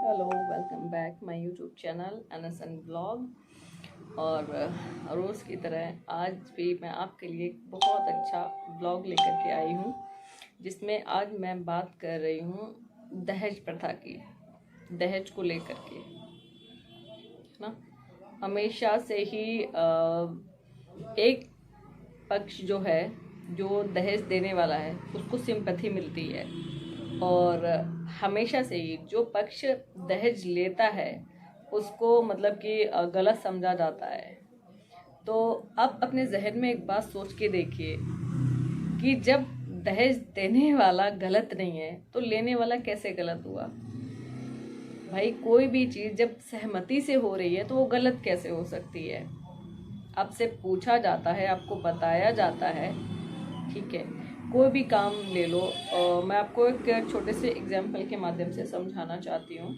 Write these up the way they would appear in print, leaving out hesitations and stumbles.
Hello, welcome back my YouTube channel एनएसएन blog. और रोज़ की तरह आज भी मैं आपके लिए एक बहुत अच्छा ब्लॉग लेकर के आई हूँ, जिसमें आज मैं बात कर रही हूँ दहेज प्रथा की, दहेज को लेकर के, है ना। हमेशा से ही एक पक्ष जो है, जो दहेज देने वाला है, उसको सिंपैथी मिलती है, और हमेशा से ही जो पक्ष दहेज लेता है उसको मतलब कि गलत समझा जाता है। तो आप अपने जहन में एक बात सोच के देखिए कि जब दहेज देने वाला गलत नहीं है तो लेने वाला कैसे गलत हुआ। भाई, कोई भी चीज़ जब सहमति से हो रही है तो वो गलत कैसे हो सकती है। आपसे पूछा जाता है, आपको बताया जाता है, ठीक है। कोई भी काम ले लो, मैं आपको एक छोटे से एग्जाम्पल के माध्यम से समझाना चाहती हूँ।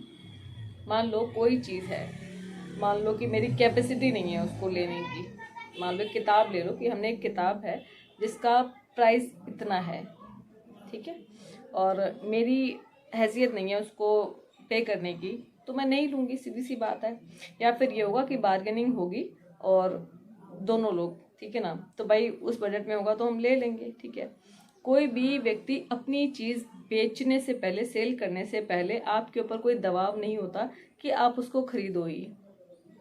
मान लो कोई चीज़ है, मान लो कि मेरी कैपेसिटी नहीं है उसको लेने की। मान लो किताब ले लो कि हमने एक किताब है जिसका प्राइस इतना है, ठीक है, और मेरी हैसियत नहीं है उसको पे करने की, तो मैं नहीं लूँगी, सीधी सी बात है। या फिर ये होगा कि बार्गेनिंग होगी और दोनों लोग, ठीक है ना, तो भाई उस बजट में होगा तो हम ले लेंगे, ठीक है। कोई भी व्यक्ति अपनी चीज़ बेचने से पहले, सेल करने से पहले आपके ऊपर कोई दबाव नहीं होता कि आप उसको खरीदो ही,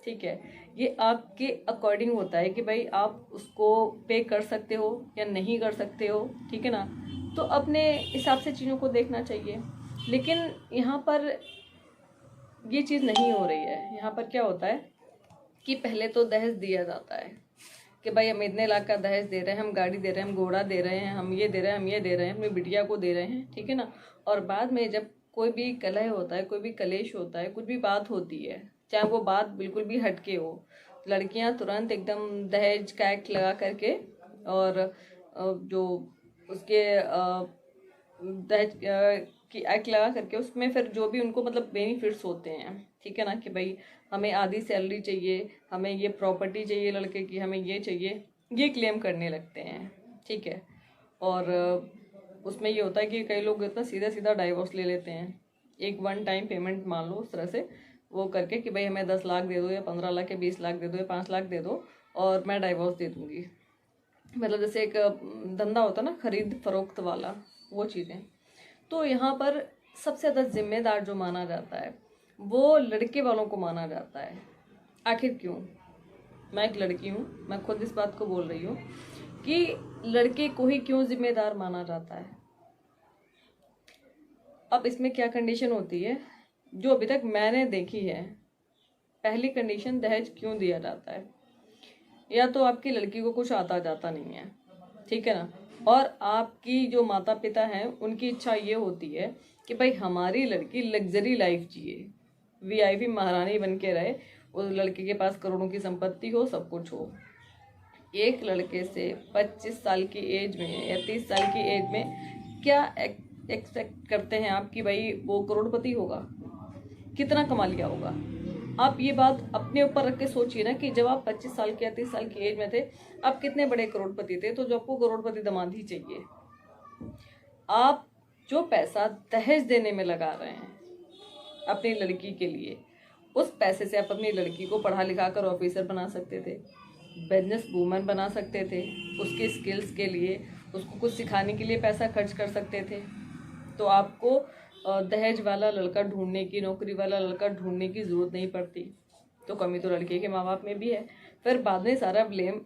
ठीक है। ये आपके अकॉर्डिंग होता है कि भाई आप उसको पे कर सकते हो या नहीं कर सकते हो, ठीक है ना। तो अपने हिसाब से चीज़ों को देखना चाहिए। लेकिन यहाँ पर ये चीज़ नहीं हो रही है। यहाँ पर क्या होता है कि पहले तो दहेज दिया जाता है कि भाई हम इतने लाख का दहेज दे रहे हैं, हम गाड़ी दे रहे हैं, हम घोड़ा दे रहे हैं, हम ये दे रहे हैं, हम ये दे रहे हैं, अपनी बिटिया को दे रहे हैं, ठीक है ना। और बाद में जब कोई भी कलह होता है, कोई भी कलेश होता है, कुछ भी बात होती है, चाहे वो बात बिल्कुल भी हटके हो, लड़कियां तुरंत एकदम दहेज का एक्ट लगा करके, और जो उसके दहेज की एक्ट लगा करके उसमें फिर जो भी उनको मतलब बेनिफिट्स होते हैं, ठीक है ना, कि भाई हमें आधी सैलरी चाहिए, हमें ये प्रॉपर्टी चाहिए लड़के की, हमें ये चाहिए, ये क्लेम करने लगते हैं, ठीक है। और उसमें ये होता है कि कई लोग इतना सीधा सीधा डाइवोर्स ले लेते हैं, एक वन टाइम पेमेंट मान लो उस तरह से वो करके कि भाई हमें 10 लाख दे दो या 15 लाख या 20 लाख दे दो या 5 लाख दे दो और मैं डाइवोर्स दे दूंगी। मतलब जैसे एक धंधा होता है ना, खरीद फरोख्त वाला, वो चीज़ें। तो यहाँ पर सबसे ज़्यादा जिम्मेदार जो माना जाता है वो लड़के वालों को माना जाता है। आखिर क्यों? मैं एक लड़की हूँ, मैं खुद इस बात को बोल रही हूँ कि लड़के को ही क्यों जिम्मेदार माना जाता है। अब इसमें क्या कंडीशन होती है जो अभी तक मैंने देखी है। पहली कंडीशन, दहेज क्यों दिया जाता है? या तो आपकी लड़की को कुछ आता जाता नहीं है, ठीक है ना, और आपकी जो माता पिता हैं उनकी इच्छा ये होती है कि भाई हमारी लड़की लग्जरी लाइफ जिए, वीआईपी महारानी बन के रहे, उस लड़के के पास करोड़ों की संपत्ति हो, सब कुछ हो। एक लड़के से 25 साल की एज में या 30 साल की एज में क्या एक्सपेक्ट करते हैं आप कि भाई वो करोड़पति होगा? कितना कमा लिया होगा? आप ये बात अपने ऊपर रख के सोचिए ना कि जब आप 25 साल के या 30 साल की एज में थे, आप कितने बड़े करोड़पति थे। तो जो आपको करोड़पति दामाद ही चाहिए, आप जो पैसा दहेज देने में लगा रहे हैं अपनी लड़की के लिए, उस पैसे से आप अपनी लड़की को पढ़ा लिखा कर ऑफिसर बना सकते थे, बिजनेस वूमन बना सकते थे, उसके स्किल्स के लिए, उसको कुछ सिखाने के लिए पैसा खर्च कर सकते थे। तो आपको दहेज वाला लड़का ढूंढने की, नौकरी वाला लड़का ढूंढने की ज़रूरत नहीं पड़ती। तो कमी तो लड़के के माँ बाप में भी है। फिर बाद में सारा ब्लेम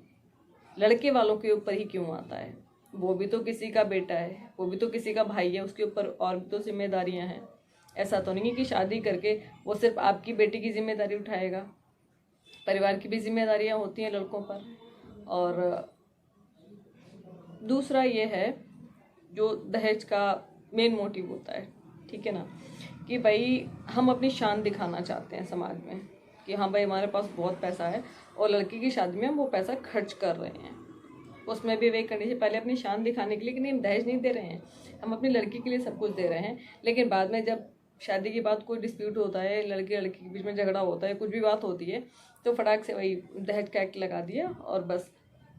लड़के वालों के ऊपर ही क्यों आता है? वो भी तो किसी का बेटा है, वो भी तो किसी का भाई है, उसके ऊपर और भी तो जिम्मेदारियां हैं। ऐसा तो नहीं है कि शादी करके वो सिर्फ आपकी बेटी की जिम्मेदारी उठाएगा, परिवार की भी जिम्मेदारियां होती हैं लड़कों पर। और दूसरा ये है जो दहेज का मेन मोटिव होता है, ठीक है ना, कि भाई हम अपनी शान दिखाना चाहते हैं समाज में कि हाँ भाई हमारे पास बहुत पैसा है, और लड़की की शादी में हम वो पैसा खर्च कर रहे हैं। उसमें भी वे कंडीशन, पहले अपनी शान दिखाने के लिए कि नहीं हम दहेज नहीं दे रहे हैं, हम अपनी लड़की के लिए सब कुछ दे रहे हैं। लेकिन बाद में जब शादी के बाद कोई डिस्प्यूट होता है, लड़के लड़की के बीच में झगड़ा होता है, कुछ भी बात होती है, तो फटाक से वही दहेज का एक्ट लगा दिया और बस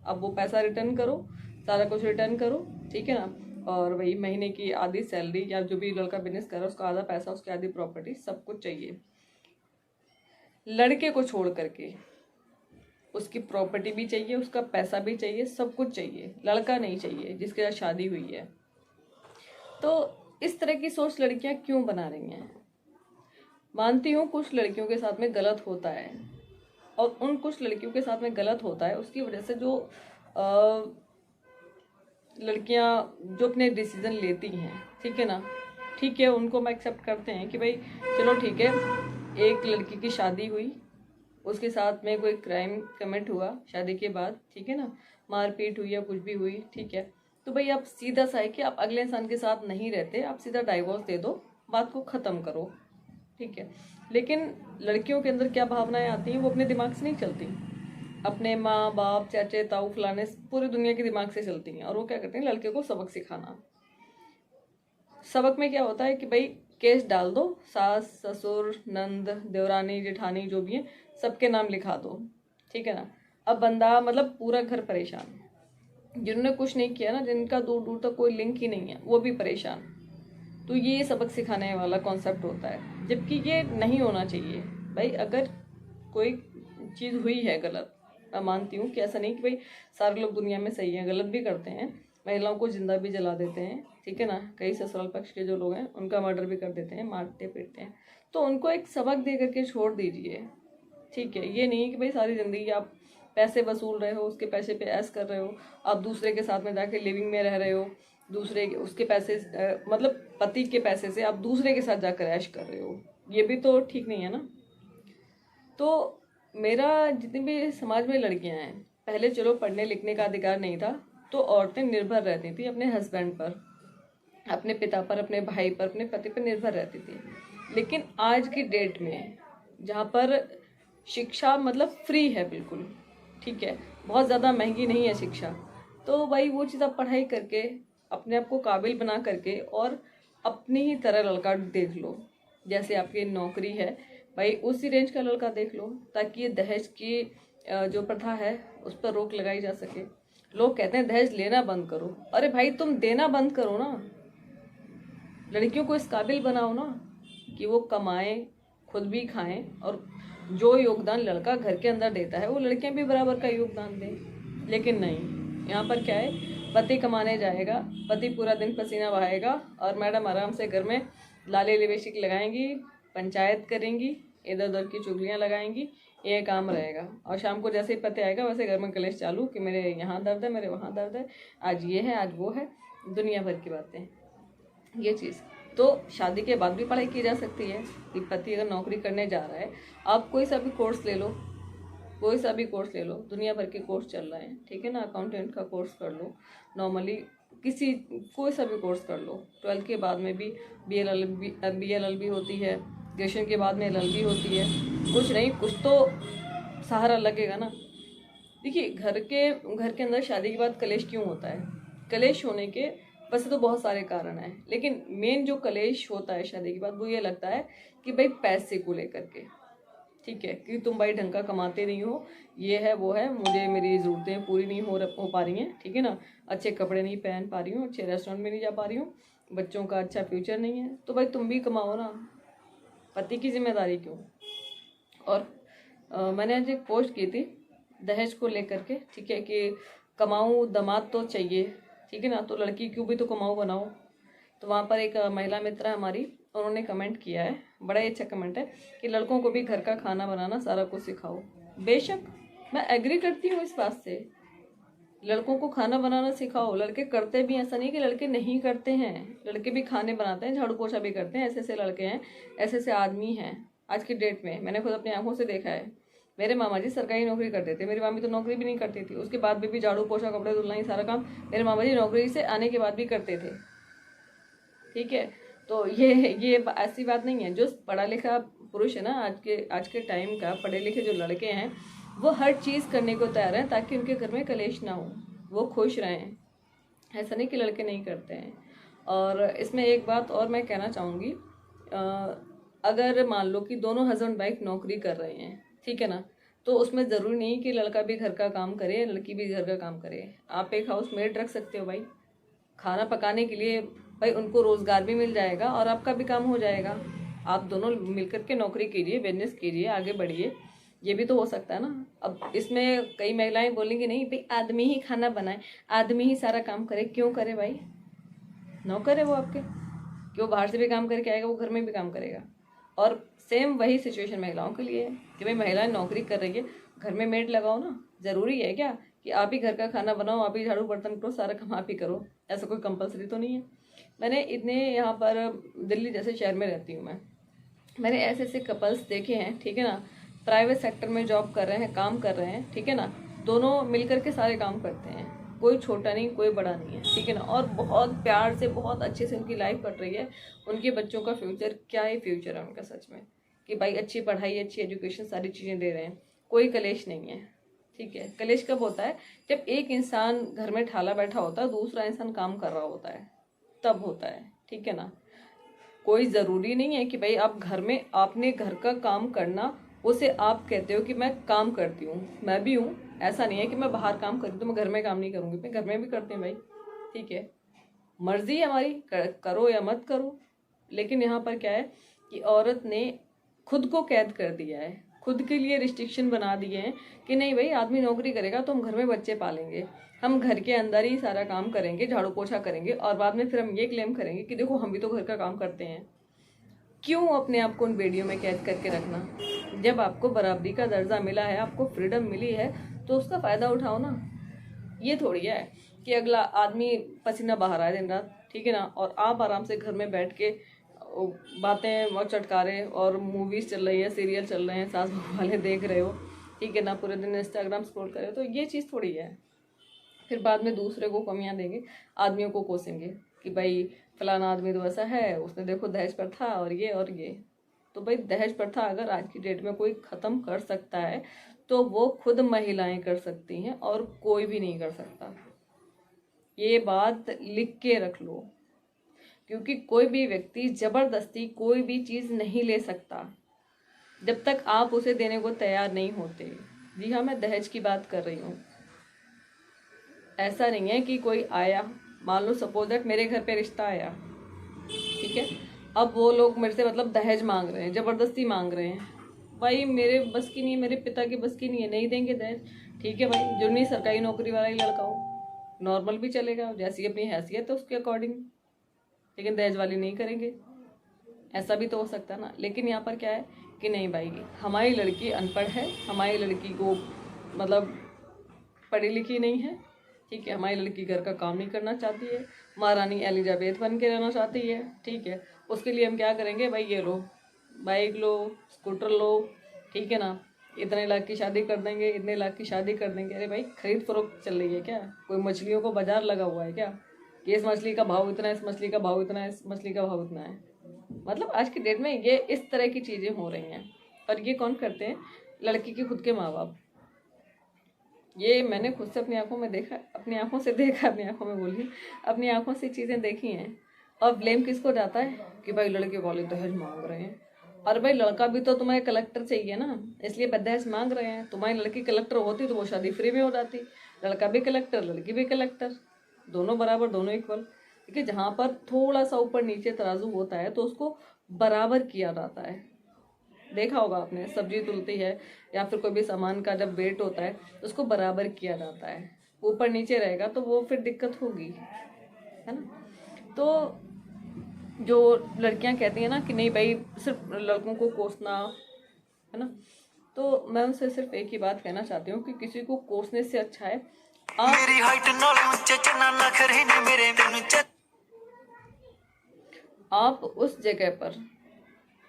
अब वो पैसा रिटर्न करो, सारा कुछ रिटर्न करो, ठीक है ना। और वही महीने की आधी सैलरी, या जो भी लड़का बिजनेस कर रहा है उसका आधा पैसा, उसकी आधी प्रॉपर्टी, सब कुछ चाहिए। लड़के को छोड़ करके उसकी प्रॉपर्टी भी चाहिए, उसका पैसा भी चाहिए, सब कुछ चाहिए, लड़का नहीं चाहिए जिसके साथ शादी हुई है। तो इस तरह की सोच लड़कियां क्यों बना रही हैं? मानती हूँ कुछ लड़कियों के साथ में गलत होता है, और उन कुछ लड़कियों के साथ में गलत होता है उसकी वजह से जो लड़कियां जो अपने डिसीजन लेती हैं, ठीक है ना, ठीक है, उनको मैं एक्सेप्ट करते हैं कि भाई चलो ठीक है, एक लड़की की शादी हुई, उसके साथ में कोई क्राइम कमिट हुआ शादी के बाद, ठीक है ना, मारपीट हुई या कुछ भी हुई, ठीक है, तो भाई आप सीधा सा है कि आप अगले इंसान के साथ नहीं रहते, आप सीधा डाइवोर्स दे दो, बात को ख़त्म करो, ठीक है। लेकिन लड़कियों के अंदर क्या भावनाएं आती हैं, वो अपने दिमाग से नहीं चलती, अपने माँ बाप चाचे ताऊ फलाने पूरी दुनिया के दिमाग से चलती हैं। और वो क्या करते हैं, लड़के को सबक सिखाना। सबक में क्या होता है कि भाई केस डाल दो, सास ससुर नंद देवरानी जेठानी जो भी है सबके नाम लिखा दो, ठीक है ना। अब बंदा मतलब पूरा घर परेशान, जिन्होंने कुछ नहीं किया ना, जिनका दूर दूर तक कोई लिंक ही नहीं है, वो भी परेशान। तो ये सबक सिखाने वाला कॉन्सेप्ट होता है, जबकि ये नहीं होना चाहिए। भाई अगर कोई चीज़ हुई है गलत, मैं मानती हूँ कि ऐसा नहीं कि भाई सारे लोग दुनिया में सही हैं, गलत भी करते हैं, महिलाओं को जिंदा भी जला देते हैं, ठीक है ना, कई ससुराल पक्ष के जो लोग हैं उनका मर्डर भी कर देते हैं, मारते पीटते हैं, तो उनको एक सबक दे करके छोड़ दीजिए, ठीक है। ये नहीं कि भाई सारी ज़िंदगी आप पैसे वसूल रहे हो, उसके पैसे पे ऐश कर रहे हो, आप दूसरे के साथ में जाके लिविंग में रह रहे हो, दूसरे उसके पैसे मतलब पति के पैसे से आप दूसरे के साथ जाकर ऐश कर रहे हो, ये भी तो ठीक नहीं है ना। तो मेरा जितनी भी समाज में लड़कियां हैं, पहले चलो पढ़ने लिखने का अधिकार नहीं था, तो औरतें निर्भर रहती थी अपने हस्बैंड पर, अपने पिता पर, अपने भाई पर, अपने पति पर निर्भर रहती थी। लेकिन आज की डेट में जहाँ पर शिक्षा मतलब फ्री है बिल्कुल, ठीक है, बहुत ज़्यादा महंगी नहीं है शिक्षा, तो भाई वो चीज़ आप पढ़ाई करके अपने आप को काबिल बना करके और अपनी ही तरह लड़का देख लो। जैसे आपकी नौकरी है, भाई उसी रेंज का लड़का देख लो, ताकि ये दहेज की जो प्रथा है उस पर रोक लगाई जा सके। लोग कहते हैं दहेज लेना बंद करो, अरे भाई तुम देना बंद करो ना, लड़कियों को इस काबिल बनाओ ना कि वो कमाएं, खुद भी खाएं, और जो योगदान लड़का घर के अंदर देता है वो लड़कियां भी बराबर का योगदान दें। लेकिन नहीं, यहाँ पर क्या है, पति कमाने जाएगा, पति पूरा दिन पसीना बहाएगा, और मैडम आराम से घर में लाली लिपस्टिक लगाएंगी, पंचायत करेंगी, इधर उधर की चुगलियाँ लगाएंगी, ये काम रहेगा। और शाम को जैसे ही पति आएगा वैसे घर में कलेश चालू कि मेरे यहाँ दर्द है, मेरे वहाँ दर्द है, आज ये है, आज वो है, दुनिया भर की बातें, ये चीज़। तो शादी के बाद भी पढ़ाई की जा सकती है कि पति अगर नौकरी करने जा रहा है, आप कोई सा भी कोर्स ले लो, कोई सा भी कोर्स ले लो, दुनिया भर के कोर्स चल रहे हैं, ठीक है ना, अकाउंटेंट का कोर्स कर लो, नॉर्मली किसी कोई सा भी कोर्स कर लो। 12th के बाद में भी BLLB होती है, ग्रेजुएशन के बाद में LLB होती है, कुछ नहीं कुछ तो सहारा लगेगा ना। देखिए घर के अंदर शादी के बाद कलेश क्यों होता है? कलेश होने के वैसे तो बहुत सारे कारण हैं, लेकिन मेन जो कलेश होता है शादी के बाद वो ये लगता है कि भाई पैसे को लेकर के, ठीक है, कि तुम भाई ढंग का कमाते नहीं हो, ये है वो है, मुझे मेरी ज़रूरतें पूरी नहीं हो पा रही हैं, ठीक है ना, अच्छे कपड़े नहीं पहन पा रही हूँ, अच्छे रेस्टोरेंट में नहीं जा पा रही हूँ, बच्चों का अच्छा फ्यूचर नहीं है, तो भाई तुम भी कमाओ ना, पति की जिम्मेदारी क्यों। और मैंने आज एक पोस्ट की थी दहेज को लेकर के, ठीक है, कि कमाऊँ दामाद तो चाहिए, ठीक है ना, तो लड़की क्यों भी तो कमाओ बनाओ। तो वहाँ पर एक महिला मित्र है हमारी, उन्होंने कमेंट किया है, बड़ा ही अच्छा कमेंट है, कि लड़कों को भी घर का खाना बनाना सारा कुछ सिखाओ। बेशक मैं एग्री करती हूँ इस बात से, लड़कों को खाना बनाना सिखाओ, लड़के करते भी, ऐसा नहीं कि लड़के नहीं करते हैं, लड़के भी खाने बनाते हैं, झाड़ू पोछा भी करते हैं, ऐसे ऐसे लड़के हैं, ऐसे ऐसे आदमी हैं आज की डेट में, मैंने खुद अपनी आंखों से देखा है। मेरे मामा जी सरकारी नौकरी करते थे, मेरी मामी तो नौकरी भी नहीं करती थी, उसके बाद भी झाड़ू पोछा कपड़े धुलना ही सारा काम मेरे मामा जी नौकरी से आने के बाद भी करते थे, ठीक है। तो ये ऐसी बात नहीं है, जो पढ़ा लिखा पुरुष है ना, आज के टाइम का पढ़े लिखे जो लड़के हैं, वो हर चीज़ करने को तैयार हैं ताकि उनके घर में कलेश ना हो, वो खुश रहें, ऐसा नहीं कि लड़के नहीं करते हैं। और इसमें एक बात और मैं कहना चाहूँगी, अगर मान लो कि दोनों हस्बैंड वाइफ नौकरी कर रहे हैं, ठीक है ना, तो उसमें ज़रूरी नहीं कि लड़का भी घर का काम करे, लड़की भी घर का काम करे, आप एक हाउस मेड रख सकते हो भाई, खाना पकाने के लिए भाई उनको रोजगार भी मिल जाएगा और आपका भी काम हो जाएगा। आप दोनों मिलकर के नौकरी कीजिए, बिजनेस कीजिए, आगे बढ़िए, ये भी तो हो सकता है ना। अब इसमें कई महिलाएं बोलेंगी नहीं भाई आदमी ही खाना बनाए, आदमी ही सारा काम करे। क्यों करे भाई? नौकर है वो आपके, कि वो बाहर से भी काम करके आएगा, वो घर में भी काम करेगा। और सेम वही सिचुएशन महिलाओं के लिए है कि भाई महिलाएं नौकरी कर रही है, घर में मेड लगाओ ना। जरूरी है क्या कि आप ही घर का खाना बनाओ, आप ही झाड़ू बर्तन करो, सारा काम आप ही करो? ऐसा कोई कंपलसरी तो नहीं है। मैंने इतने यहाँ पर दिल्ली जैसे शहर में रहती हूँ मैंने ऐसे ऐसे कपल्स देखे हैं, ठीक है ना, प्राइवेट सेक्टर में जॉब कर रहे हैं, काम कर रहे हैं, ठीक है ना, दोनों मिलकर के सारे काम करते हैं, कोई छोटा नहीं कोई बड़ा नहीं है, ठीक है ना, और बहुत प्यार से बहुत अच्छे से उनकी लाइफ कट रही है। उनके बच्चों का फ्यूचर क्या ही फ्यूचर है उनका सच में, कि भाई अच्छी पढ़ाई, अच्छी एजुकेशन, सारी चीज़ें दे रहे हैं, कोई कलेश नहीं है। ठीक है, कलेश कब होता है? जब एक इंसान घर में ठाला बैठा होता है, दूसरा इंसान काम कर रहा होता है, तब होता है, ठीक है ना। कोई ज़रूरी नहीं है कि भाई आप घर में आपने घर का काम करना, उसे आप कहते हो कि मैं काम करती हूँ, मैं भी हूँ। ऐसा नहीं है कि मैं बाहर काम करती हूँ तो मैं घर में काम नहीं करूँगी, मैं घर में भी करती हूँ भाई, ठीक है। मर्जी है हमारी, करो या मत करो। लेकिन यहाँ पर क्या है कि औरत ने खुद को कैद कर दिया है, खुद के लिए रिस्ट्रिक्शन बना दिए हैं कि नहीं भाई आदमी नौकरी करेगा तो हम घर में बच्चे पालेंगे, हम घर के अंदर ही सारा काम करेंगे, झाड़ू पोछा करेंगे, और बाद में फिर हम ये क्लेम करेंगे कि देखो हम भी तो घर का काम करते हैं। क्यों अपने आप को उन बेड़ियों में कैद करके रखना? जब आपको बराबरी का दर्जा मिला है, आपको फ्रीडम मिली है, तो उसका फ़ायदा उठाओ ना। ये थोड़ी है कि अगला आदमी पसीना बहा रहा है दिन रात, ठीक है ना, और आप आराम से घर में बैठ के बातें और चटकारे और मूवीज़ चल रही है, सीरियल चल रहे हैं, सास बहू वाले देख रहे हो, ठीक है ना, पूरे दिन इंस्टाग्राम स्क्रॉल कर रहे हो। तो ये चीज़ थोड़ी है। फिर बाद में दूसरे को कमियां देंगे, आदमियों को कोसेंगे कि भाई फलाना आदमी तो ऐसा है, उसने देखो दहेज प्रथा और ये। तो भाई दहेज प्रथा अगर आज की डेट में कोई ख़त्म कर सकता है तो वो खुद महिलाएं कर सकती हैं, और कोई भी नहीं कर सकता। ये बात लिख के रख लो, क्योंकि कोई भी व्यक्ति ज़बरदस्ती कोई भी चीज़ नहीं ले सकता जब तक आप उसे देने को तैयार नहीं होते। जी हाँ, मैं दहेज की बात कर रही हूँ। ऐसा नहीं है कि कोई आया, मान लो सपोज दैट मेरे घर पे रिश्ता आया, ठीक है, अब वो लोग मेरे से मतलब दहेज मांग रहे हैं, ज़बरदस्ती मांग रहे हैं। भाई मेरे बस की नहीं है, मेरे पिता की बस की नहीं है, नहीं देंगे दहेज, ठीक है भाई, जो नहीं सरकारी नौकरी वाला ही लड़का हो, नॉर्मल भी चलेगा, जैसी अपनी हैसियत है उसके अकॉर्डिंग, लेकिन दहेज वाली नहीं करेंगे। ऐसा भी तो हो सकता है ना। लेकिन यहाँ पर क्या है कि नहीं भाई, हमारी लड़की अनपढ़ है, हमारी लड़की को मतलब पढ़ी लिखी नहीं है, ठीक है, हमारी लड़की घर का काम नहीं करना चाहती है, महारानी एलिजाबेथ बन के रहना चाहती है, ठीक है, उसके लिए हम क्या करेंगे भाई, ये लो बाइक लो, स्कूटर लो, ठीक है ना, इतने लाख की शादी कर देंगे, इतने लाख की शादी कर देंगे। अरे भाई खरीद फरोख्त चल रही है क्या? कोई मछलियों को बाजार लगा हुआ है क्या कि इस मछली का भाव इतना है, इस मछली का भाव इतना है, इस मछली का भाव इतना है? मतलब आज की डेट में ये इस तरह की चीज़ें हो रही हैं। और ये कौन करते हैं? लड़की के खुद के माँ बाप। ये मैंने खुद से अपनी आंखों में देखा, अपनी आंखों से देखा, अपनी आंखों में बोली, अपनी आंखों से चीज़ें देखी हैं। और ब्लेम किसको जाता है कि भाई लड़के वाले दहेज मांग रहे हैं। और भाई लड़का भी तो तुम्हें कलेक्टर चाहिए ना, इसलिए दहेज मांग रहे हैं। तुम्हारी लड़की कलेक्टर होती तो वो शादी फ्री में हो जाती, लड़का भी कलेक्टर लड़की भी कलेक्टर, दोनों बराबर, दोनों इक्वल। देखिए जहाँ पर थोड़ा सा ऊपर नीचे तराजू होता है तो उसको बराबर किया जाता है। देखा होगा आपने, सब्जी तुलती है या फिर कोई भी सामान का जब वेट होता है उसको बराबर किया जाता है। ऊपर नीचे रहेगा तो वो फिर दिक्कत होगी, है ना। तो जो लड़कियां कहती हैं ना कि नहीं भाई सिर्फ लड़कों को कोसना, है ना, तो मैं उनसे सिर्फ एक ही बात कहना चाहती हूँ कि किसी को कोसने से अच्छा है आप उस जगह पर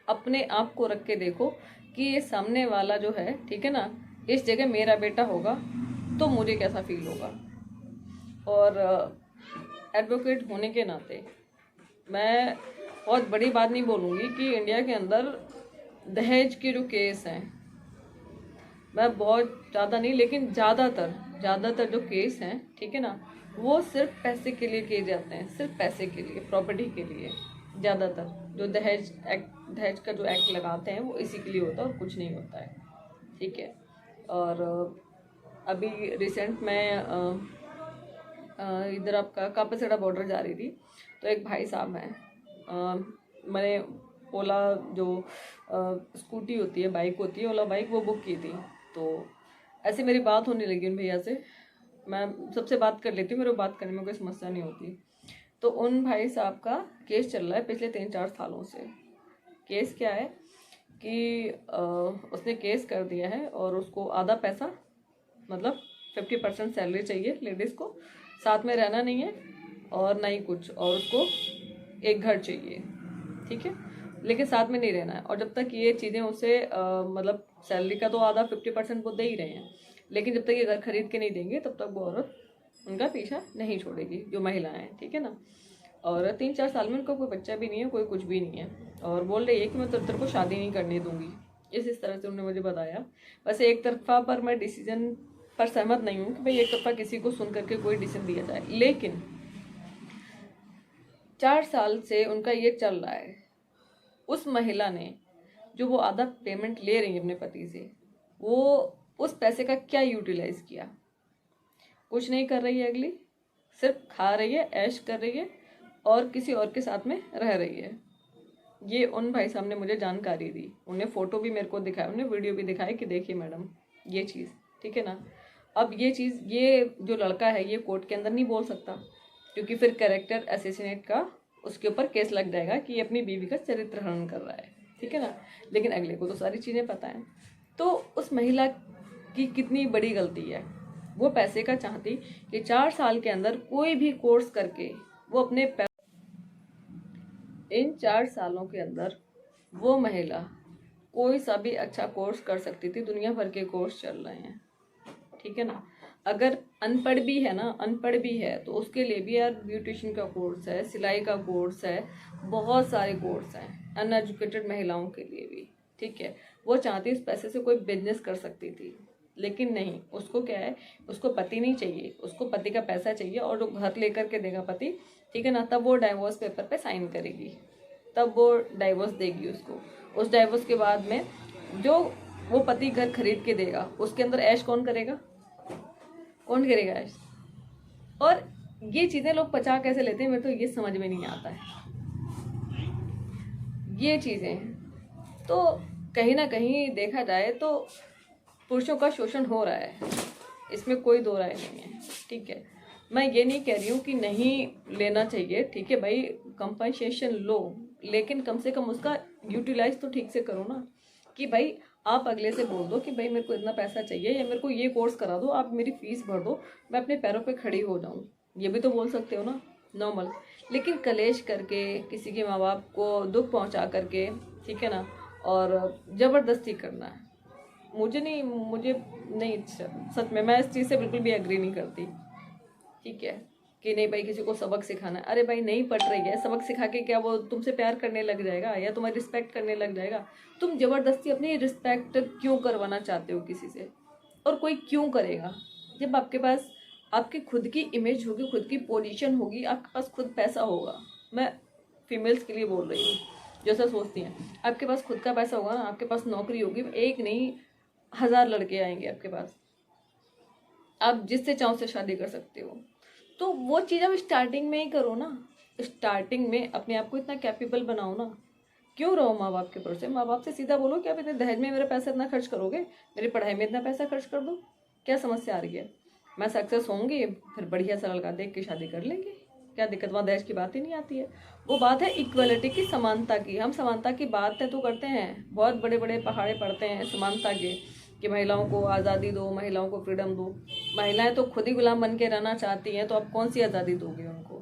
अपने आप को रख के देखो कि ये सामने वाला जो है, ठीक है ना, इस जगह मेरा बेटा होगा तो मुझे कैसा फील होगा। और एडवोकेट होने के नाते मैं बहुत बड़ी बात नहीं बोलूँगी कि इंडिया के अंदर दहेज के जो केस हैं, मैं बहुत ज़्यादा नहीं लेकिन ज़्यादातर जो केस हैं, ठीक है ना, वो सिर्फ पैसे के लिए किए जाते हैं, सिर्फ पैसे के लिए, प्रॉपर्टी के लिए। ज़्यादातर जो दहेज का जो एक्ट लगाते हैं वो इसी के लिए होता है और कुछ नहीं होता है, ठीक है। और अभी रिसेंट में इधर आपका कापासेड़ा बॉर्डर जा रही थी, तो एक भाई साहब हैं, मैंने ओला जो स्कूटी होती है, बाइक होती है, ओला बाइक, वो बुक की थी। तो ऐसे मेरी बात होने लगी उन भैया से। मैं सबसे बात कर लेती हूँ, मेरे को बात करने में कोई समस्या नहीं होती। तो उन भाई साहब का केस चल रहा है पिछले 3-4 सालों से। केस क्या है कि उसने केस कर दिया है और उसको आधा पैसा, मतलब 50% सैलरी चाहिए लेडीज़ को, साथ में रहना नहीं है और ना ही कुछ, और उसको एक घर चाहिए, ठीक है, लेकिन साथ में नहीं रहना है। और जब तक ये चीज़ें उसे मतलब सैलरी का तो आधा 50% वो दे ही रहे हैं, लेकिन जब तक ये घर खरीद के नहीं देंगे तब तक वो औरत उनका पीछा नहीं छोड़ेगी, जो महिलाएं, ठीक है ना। और 3-4 साल में उनका कोई बच्चा भी नहीं है, कोई कुछ भी नहीं है, और बोल रही है कि मैं तेरे को शादी नहीं करने दूंगी। इस तरह से उन्होंने मुझे बताया। वैसे एक तरफा पर मैं डिसीजन पर सहमत नहीं हूँ कि भाई एक तरफा किसी को सुन करके कोई डिसीजन दिया जाए, लेकिन 4 साल से उनका ये चल रहा है। उस महिला ने जो वो आधा पेमेंट ले रही है अपने पति से, वो उस पैसे का क्या यूटिलाइज किया? कुछ नहीं कर रही है, अगली सिर्फ खा रही है, ऐश कर रही है और किसी और के साथ में रह रही है। ये उन भाई साहब ने मुझे जानकारी दी, उन्हें फ़ोटो भी मेरे को दिखाया, उन्हें वीडियो भी दिखाया कि देखिए मैडम ये चीज़, ठीक है ना। अब ये चीज़, ये जो लड़का है ये कोर्ट के अंदर नहीं बोल सकता, क्योंकि फिर कैरेक्टर असैसिनेट का उसके ऊपर केस लग जाएगा कि ये अपनी बीवी का चरित्र हनन कर रहा है, ठीक है ना। लेकिन अगले को तो सारी चीज़ें पता है। तो उस महिला की कितनी बड़ी गलती है, वो पैसे का चाहती कि 4 साल के अंदर कोई भी कोर्स करके वो अपने इन 4 सालों के अंदर वो महिला कोई सा भी अच्छा कोर्स कर सकती थी। दुनिया भर के कोर्स चल रहे हैं, ठीक है ना। अगर अनपढ़ भी है ना, अनपढ़ भी है तो उसके लिए भी यार ब्यूटिशियन का कोर्स है, सिलाई का कोर्स है, बहुत सारे कोर्स हैं अनएजुकेटेड महिलाओं के लिए भी, ठीक है। वो चाहती इस पैसे से कोई बिजनेस कर सकती थी, लेकिन नहीं, उसको क्या है, उसको पति नहीं चाहिए, उसको पति का पैसा चाहिए और जो घर लेकर के देगा पति, ठीक है ना, तब वो डाइवोर्स पेपर पे साइन करेगी, तब वो डाइवोर्स देगी उसको। उस डाइवोर्स के बाद में जो वो पति घर खरीद के देगा उसके अंदर ऐश कौन करेगा? कौन करेगा ऐश? और ये चीज़ें लोग पचा कैसे लेते हैं, मेरे तो ये समझ में नहीं आता है। ये चीज़ें तो कहीं ना कहीं देखा जाए तो पुरुषों का शोषण हो रहा है, इसमें कोई दो राय नहीं है, ठीक है। मैं ये नहीं कह रही हूँ कि नहीं लेना चाहिए, ठीक है भाई, कंपनसेशन लो, लेकिन कम से कम उसका यूटिलाइज तो ठीक से करो ना, कि भाई आप अगले से बोल दो कि भाई मेरे को इतना पैसा चाहिए या मेरे को ये कोर्स करा दो, आप मेरी फीस भर दो, मैं अपने पैरों पे खड़ी हो जाऊँ, ये भी तो बोल सकते हो ना, नॉर्मल। लेकिन कलेश करके किसी के माँ बाप को दुख पहुँचा करके, ठीक है ना, और ज़बरदस्ती करना है, मुझे नहीं, सच में मैं इस चीज़ से बिल्कुल भी एग्री नहीं करती, ठीक है, कि नहीं भाई किसी को सबक सिखाना है। अरे भाई नहीं पट रही है, सबक सिखा के क्या वो तुमसे प्यार करने लग जाएगा या तुम्हारी रिस्पेक्ट करने लग जाएगा? तुम जबरदस्ती अपनी रिस्पेक्ट क्यों करवाना चाहते हो किसी से? और कोई क्यों करेगा? जब आपके पास आपकी खुद की इमेज होगी, खुद की पोजीशन होगी, आपके पास खुद पैसा होगा। मैं फीमेल्स के लिए बोल रही हूँ जो ऐसा सोचती हैं, आपके पास खुद का पैसा होगा ना, आपके पास नौकरी होगी, एक नहीं 1000 लड़के आएंगे आपके पास, आप जिससे चाहो से शादी कर सकते हो। तो वो चीज़ आप स्टार्टिंग में ही करो ना, स्टार्टिंग में अपने आप को इतना कैपेबल बनाओ ना। क्यों रहो माँ बाप के भरोसे? माँ बाप से सीधा बोलो कि आप इतने दहेज में मेरा पैसा इतना खर्च करोगे, मेरी पढ़ाई में इतना पैसा खर्च कर दो, क्या समस्या आ रही है? मैं सक्सेस होंगी, फिर बढ़िया सा लड़का देख के शादी कर लेंगे, क्या दिक्कत? वहाँ दहेज की बात ही नहीं आती है। वो बात है इक्वलिटी की, समानता की। हम समानता की बात तो करते हैं, बहुत बड़े बड़े पहाड़े पड़ते हैं समानता के, कि महिलाओं को आज़ादी दो, महिलाओं को फ्रीडम दो। महिलाएं तो खुद ही गुलाम बन के रहना चाहती हैं, तो आप कौन सी आज़ादी दोगे उनको?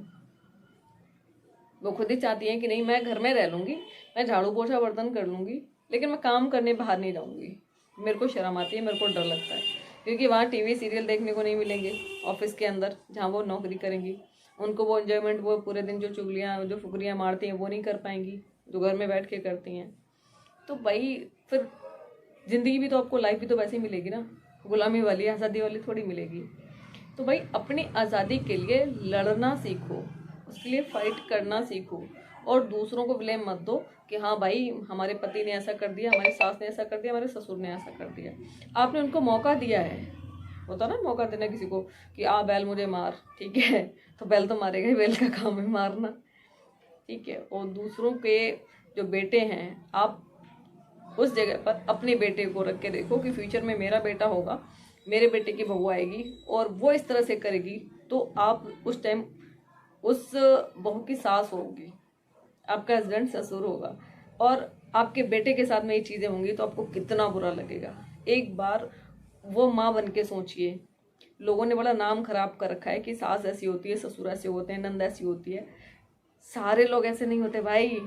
वो खुद ही चाहती हैं कि नहीं मैं घर में रह लूँगी, मैं झाड़ू पोछा बर्तन कर लूँगी, लेकिन मैं काम करने बाहर नहीं जाऊँगी। मेरे को शर्म आती है, मेरे को डर लगता है, क्योंकि वहाँ टीवी सीरियल देखने को नहीं मिलेंगे ऑफिस के अंदर जहाँ वो नौकरी करेंगी। उनको वो एंजॉयमेंट, वो पूरे दिन जो चुगलियाँ, जो फुकरियाँ मारती हैं, वो नहीं कर पाएंगी जो घर में बैठ के करती हैं। तो भाई फिर ज़िंदगी भी तो आपको, लाइफ भी तो वैसे ही मिलेगी ना, गुलामी वाली, आज़ादी वाली थोड़ी मिलेगी। तो भाई अपनी आज़ादी के लिए लड़ना सीखो, उसके लिए फाइट करना सीखो, और दूसरों को ब्लेम मत दो कि हाँ भाई हमारे पति ने ऐसा कर दिया, हमारी सास ने ऐसा कर दिया, हमारे ससुर ने ऐसा कर दिया। आपने उनको मौका दिया है, होता ना मौका देना किसी को कि आ बैल मुझे मार, ठीक है, तो बैल तो मारेगा ही, बैल का काम है मारना, ठीक है। और दूसरों के जो बेटे हैं, आप उस जगह पर अपने बेटे को रख के देखो कि फ्यूचर में मेरा बेटा होगा, मेरे बेटे की बहू आएगी और वो इस तरह से करेगी, तो आप उस टाइम उस बहू की सास होगी, आपका हस्बैंड ससुर होगा, और आपके बेटे के साथ में ये चीज़ें होंगी तो आपको कितना बुरा लगेगा। एक बार वो माँ बन के सोचिए। लोगों ने बड़ा नाम खराब कर रखा है कि सास ऐसी होती है, ससुर ऐसे होते हैं, नंद ऐसी होती है। सारे लोग ऐसे नहीं होते भाई।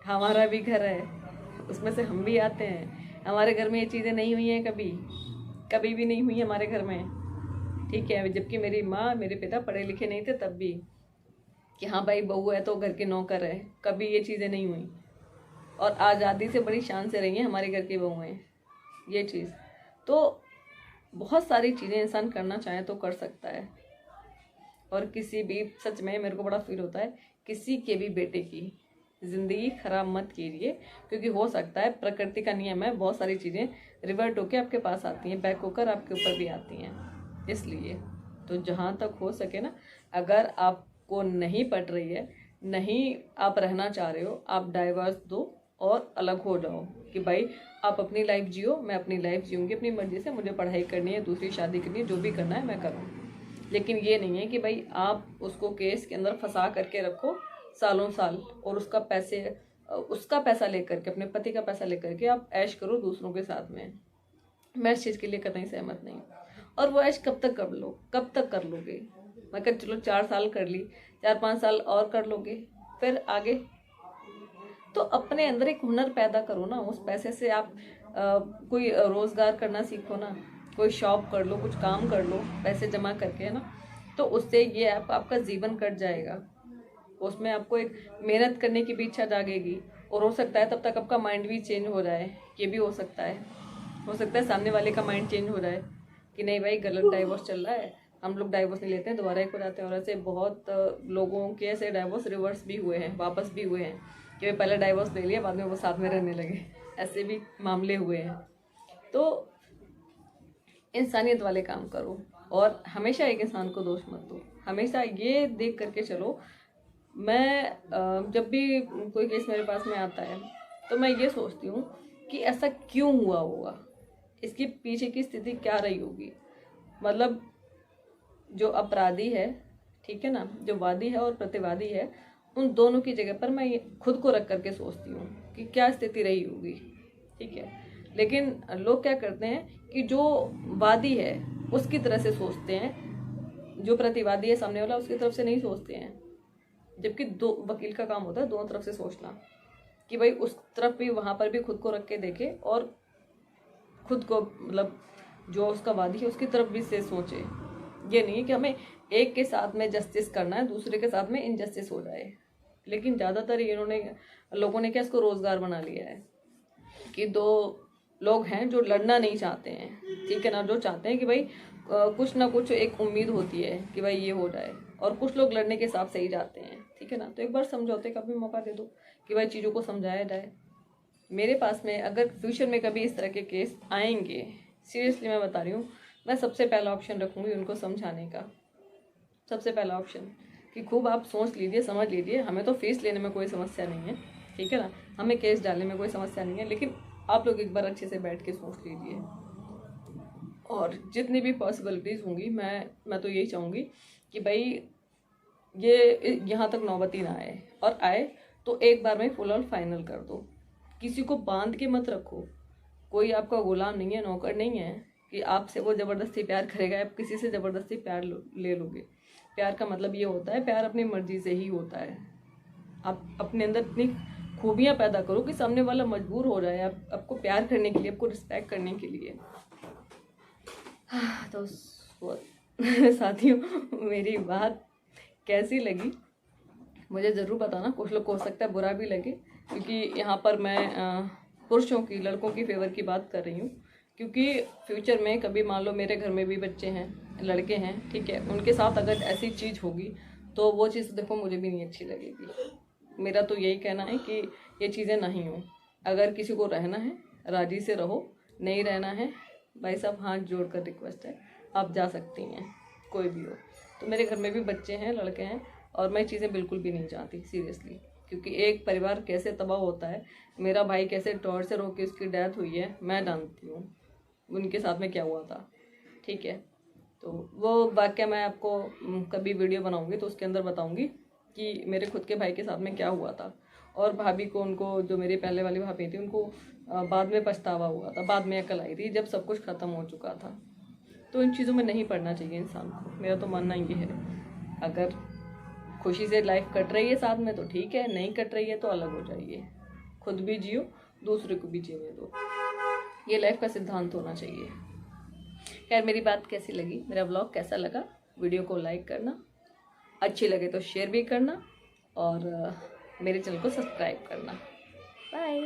हमारा भी घर है, उसमें से हम भी आते हैं। हमारे घर में ये चीज़ें नहीं हुई हैं, कभी कभी भी नहीं हुई हमारे घर में, ठीक है। जबकि मेरी माँ मेरे पिता पढ़े लिखे नहीं थे तब भी, कि हाँ भाई बहू है तो घर के नौकर है, कभी ये चीज़ें नहीं हुई। और आज़ादी से बड़ी शान से रही हैं हमारे घर की बहुएं, ये चीज़। तो बहुत सारी चीज़ें इंसान करना चाहे तो कर सकता है। और किसी भी, सच में मेरे को बड़ा फील होता है, किसी के भी बेटे की ज़िंदगी खराब मत कीजिए, क्योंकि हो सकता है, प्रकृति का नियम है, बहुत सारी चीज़ें रिवर्ट होकर आपके पास आती हैं, बैक होकर आपके ऊपर भी आती हैं। इसलिए तो जहाँ तक हो सके ना, अगर आपको नहीं पट रही है, नहीं आप रहना चाह रहे हो, आप डाइवर्स दो और अलग हो जाओ कि भाई आप अपनी लाइफ जियो, मैं अपनी लाइफ जीऊँगी अपनी मर्जी से, मुझे पढ़ाई करनी है, दूसरी शादी करनी है, जो भी करना है मैं करूँ। लेकिन ये नहीं है कि भाई आप उसको केस के अंदर फंसा करके रखो सालों साल, और उसका पैसा लेकर के, अपने पति का पैसा लेकर के आप ऐश करो दूसरों के साथ में। मैं इस चीज़ के लिए कतई सहमत नहीं। और वो ऐश कब तक कर लो, कब तक कर लोगे? मैं कह चलो 4 साल कर ली, 4-5 साल और कर लोगे, फिर आगे तो अपने अंदर एक हुनर पैदा करो ना। उस पैसे से आप कोई रोजगार करना सीखो ना, कोई शॉप कर लो, कुछ काम कर लो पैसे जमा करके, है ना। तो उससे ये आपका जीवन कट जाएगा, उसमें आपको एक मेहनत करने की भी इच्छा जागेगी। और हो सकता है तब तक आपका माइंड भी चेंज हो जाए, ये भी हो सकता है सामने वाले का माइंड चेंज हो जाए कि नहीं भाई गलत डाइवोर्स चल रहा है, हम लोग डाइवोर्स नहीं लेते हैं, दोबारा एक हो जाते हैं। और ऐसे बहुत लोगों के ऐसे डाइवोर्स रिवर्स भी हुए हैं, वापस भी हुए हैं, कि वे पहले डाइवोर्स ले लिया, बाद में वो साथ में रहने लगे, ऐसे भी मामले हुए हैं। तो इंसानियत वाले काम करो, और हमेशा एक इंसान को दोष मत दो। हमेशा ये देख करके चलो। मैं जब भी कोई केस मेरे पास में आता है तो मैं ये सोचती हूँ कि ऐसा क्यों हुआ होगा, इसके पीछे की स्थिति क्या रही होगी। मतलब जो अपराधी है, ठीक है ना, जो वादी है और प्रतिवादी है, उन दोनों की जगह पर मैं खुद को रख करके सोचती हूँ कि क्या स्थिति रही होगी, ठीक है। लेकिन लोग क्या करते हैं कि जो वादी है उसकी तरह से सोचते हैं, जो प्रतिवादी है सामने वाला उसकी तरफ से नहीं सोचते हैं। जबकि दो वकील का काम होता है दोनों तरफ से सोचना, कि भाई उस तरफ भी, वहाँ पर भी खुद को रख के देखे, और खुद को, मतलब जो उसका वादी है उसकी तरफ भी से सोचे। ये नहीं कि हमें एक के साथ में जस्टिस करना है, दूसरे के साथ में इनजस्टिस हो जाए। लेकिन ज़्यादातर लोगों ने क्या इसको रोज़गार बना लिया है कि दो लोग हैं जो लड़ना नहीं चाहते हैं, ठीक है ना, जो चाहते हैं कि भाई कुछ ना कुछ एक उम्मीद होती है कि भाई ये हो जाए, और कुछ लोग लड़ने के हिसाब से ही जाते हैं, ठीक है ना। तो एक बार समझौते का भी मौका दे दो कि भाई चीज़ों को समझाया जाए। मेरे पास में अगर फ्यूचर में कभी इस तरह के केस आएंगे, सीरियसली मैं बता रही हूँ, मैं सबसे पहला ऑप्शन रखूँगी उनको समझाने का। सबसे पहला ऑप्शन कि खूब आप सोच लीजिए, समझ लीजिए। हमें तो फीस लेने में कोई समस्या नहीं है, ठीक है ना, हमें केस डालने में कोई समस्या नहीं है, लेकिन आप लोग एक बार अच्छे से बैठ के सोच लीजिए। और जितनी भी पॉसिबिलिटीज़ होंगी, मैं तो यही चाहूँगी कि भाई ये यहाँ तक नौबत ही ना आए, और आए तो एक बार में फुल और फाइनल कर दो। किसी को बांध के मत रखो। कोई आपका गुलाम नहीं है, नौकर नहीं है कि आपसे वो ज़बरदस्ती प्यार करेगा, आप किसी से ज़बरदस्ती प्यार ले लोगे। प्यार का मतलब ये होता है, प्यार अपनी मर्जी से ही होता है। आप अपने अंदर इतनी खूबियाँ पैदा करो कि सामने वाला मजबूर हो जाए आपको प्यार करने के लिए, आपको रिस्पेक्ट करने के लिए। तो साथियों, मेरी बात कैसी लगी मुझे ज़रूर बताना। कुछ लोग को हो सकता है बुरा भी लगे, क्योंकि यहाँ पर मैं पुरुषों की, लड़कों की फेवर की बात कर रही हूँ। क्योंकि फ्यूचर में कभी मान लो मेरे घर में भी बच्चे हैं, लड़के हैं, ठीक है, उनके साथ अगर ऐसी चीज़ होगी तो वो चीज़ देखो मुझे भी नहीं अच्छी लगेगी। मेरा तो यही कहना है कि ये चीज़ें नहीं हो। अगर किसी को रहना है राजी से रहो, नहीं रहना है भाई साहब हाथ जोड़कर रिक्वेस्ट है, आप जा सकती हैं, कोई भी हो। तो मेरे घर में भी बच्चे हैं, लड़के हैं, और मैं चीज़ें बिल्कुल भी नहीं चाहती सीरियसली, क्योंकि एक परिवार कैसे तबाह होता है, मेरा भाई कैसे टॉर्चर होकर उसकी डेथ हुई है मैं जानती हूँ, उनके साथ में क्या हुआ था, ठीक है। तो वो वाक़या मैं आपको कभी वीडियो बनाऊंगी तो उसके अंदर बताऊंगी कि मेरे खुद के भाई के साथ में क्या हुआ था। और भाभी को, उनको जो मेरी पहले वाली भाभी थी, उनको बाद में पछतावा हुआ था, बाद में अकल आई थी जब सब कुछ ख़त्म हो चुका था। तो इन चीज़ों में नहीं पड़ना चाहिए इंसान को, मेरा तो मानना ये है। अगर खुशी से लाइफ कट रही है साथ में तो ठीक है, नहीं कट रही है तो अलग हो जाइए, खुद भी जियो, दूसरे को भी जीने दो, ये लाइफ का सिद्धांत होना चाहिए। खैर, मेरी बात कैसी लगी, मेरा व्लॉग कैसा लगा, वीडियो को लाइक करना, अच्छी लगे तो शेयर भी करना, और मेरे चैनल को सब्सक्राइब करना। बाय।